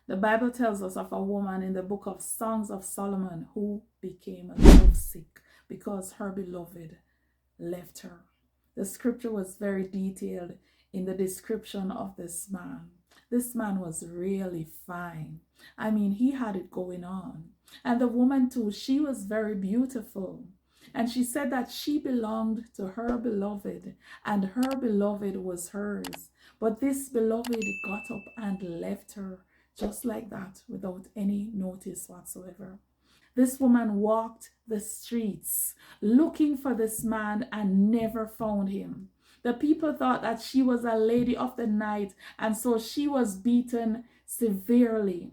The Bible tells us of a woman in the book of Songs of Solomon who became lovesick because her beloved left her. The scripture was very detailed in the description of this man. This man was really fine. I mean, he had it going on. And the woman too, she was very beautiful. And she said that she belonged to her beloved and her beloved was hers. But this beloved got up and left her just like that without any notice whatsoever. This woman walked the streets looking for this man and never found him. The people thought that she was a lady of the night, and so she was beaten severely.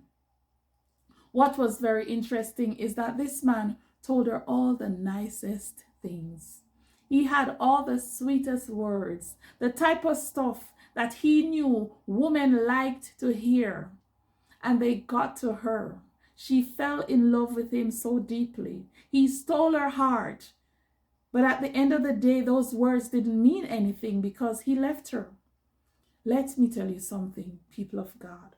What was very interesting is that this man told her all the nicest things. He had all the sweetest words, the type of stuff that he knew women liked to hear. And they got to her. She fell in love with him so deeply. He stole her heart. But at the end of the day, those words didn't mean anything because he left her. Let me tell you something, people of God.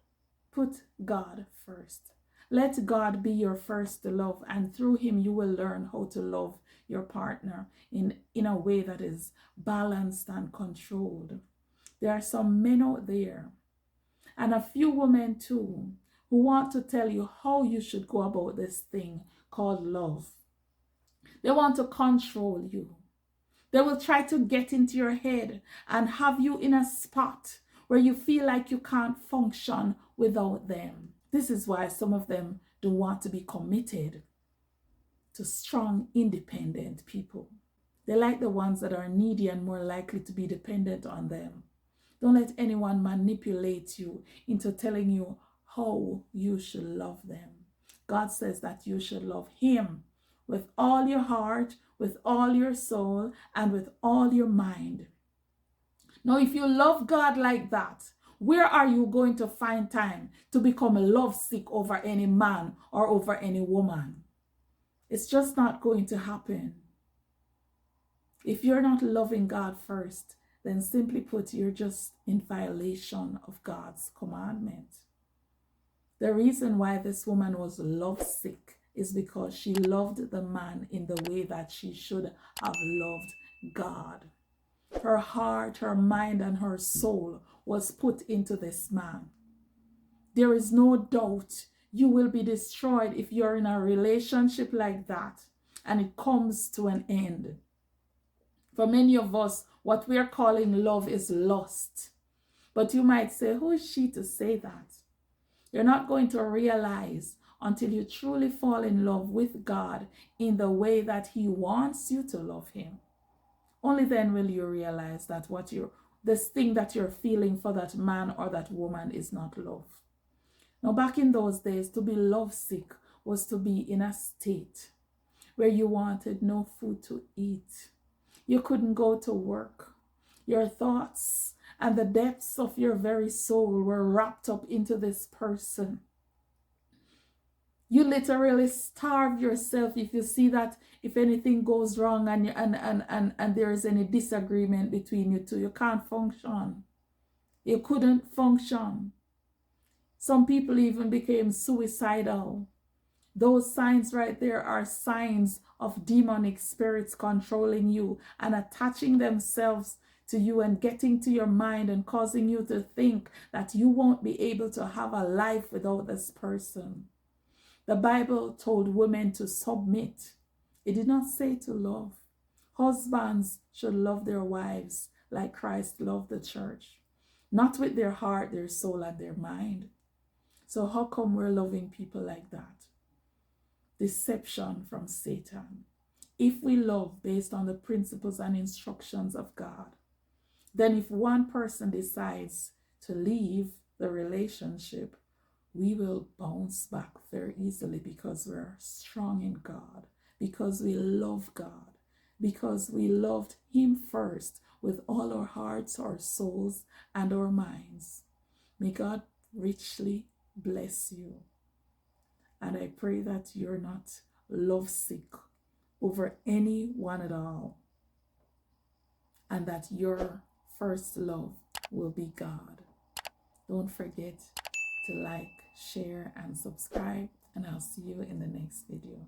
Put God first. Let God be your first love, and through him you will learn how to love your partner in a way that is balanced and controlled. There are some men out there, and a few women too, who want to tell you how you should go about this thing called love. They want to control you. They will try to get into your head and have you in a spot where you feel like you can't function without them. This is why some of them don't want to be committed to strong, independent people. They like the ones that are needy and more likely to be dependent on them. Don't let anyone manipulate you into telling you how you should love them. God says that you should love him with all your heart, with all your soul, and with all your mind. Now, if you love God like that, where are you going to find time to become lovesick over any man or over any woman? It's just not going to happen. If you're not loving God first, then simply put, you're just in violation of God's commandment. The reason why this woman was lovesick is because she loved the man in the way that she should have loved God. Her heart, her mind, and her soul was put into this man. There is no doubt you will be destroyed if you're in a relationship like that and it comes to an end. For many of us, what we're calling love is lust. But you might say, who is she to say that? You're not going to realize until you truly fall in love with God in the way that he wants you to love him. Only then will you realize that this thing that you're feeling for that man or that woman is not love. Now, back in those days, to be lovesick was to be in a state where you wanted no food to eat. You couldn't go to work. Your thoughts and the depths of your very soul were wrapped up into this person. You literally starve yourself if you see that if anything goes wrong and there is any disagreement between you two, you can't function. You couldn't function. Some people even became suicidal. Those signs right there are signs of demonic spirits controlling you and attaching themselves to you and getting to your mind and causing you to think that you won't be able to have a life without this person. The Bible told women to submit. It did not say to love. Husbands should love their wives like Christ loved the church, not with their heart, their soul, and their mind. So how come we're loving people like that? Deception from Satan. If we love based on the principles and instructions of God, then if one person decides to leave the relationship, we will bounce back very easily because we're strong in God, because we love God, because we loved him first with all our hearts, our souls, and our minds. May God richly bless you. And I pray that you're not lovesick over anyone at all, and that your first love will be God. Don't forget to like, share, and subscribe. And I'll see you in the next video.